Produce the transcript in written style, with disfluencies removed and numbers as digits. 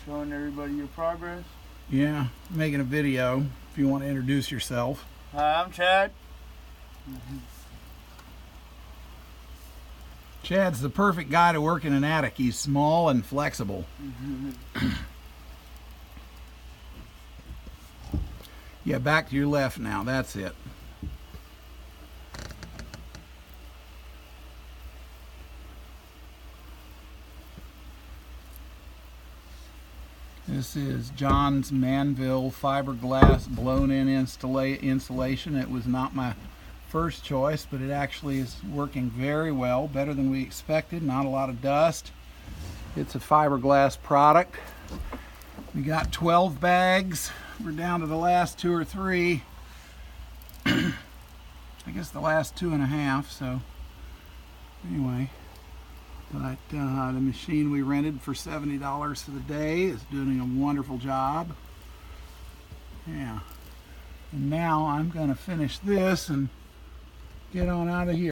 Showing everybody your progress. Yeah, making a video if you want to introduce yourself. Hi, I'm Chad. Chad's the perfect guy to work in an attic. He's small and flexible. Yeah, back to your left now. That's it. This is John's Manville fiberglass blown-in insulation. It was not my first choice, but it actually is working very well, better than we expected. Not a lot of dust. It's a fiberglass product. We got 12 bags. We're down to the last 2 or 3. I guess the last 2.5. So anyway. But the machine we rented for $70 for the day is doing a wonderful job. Yeah. And now I'm going to finish this and get on out of here.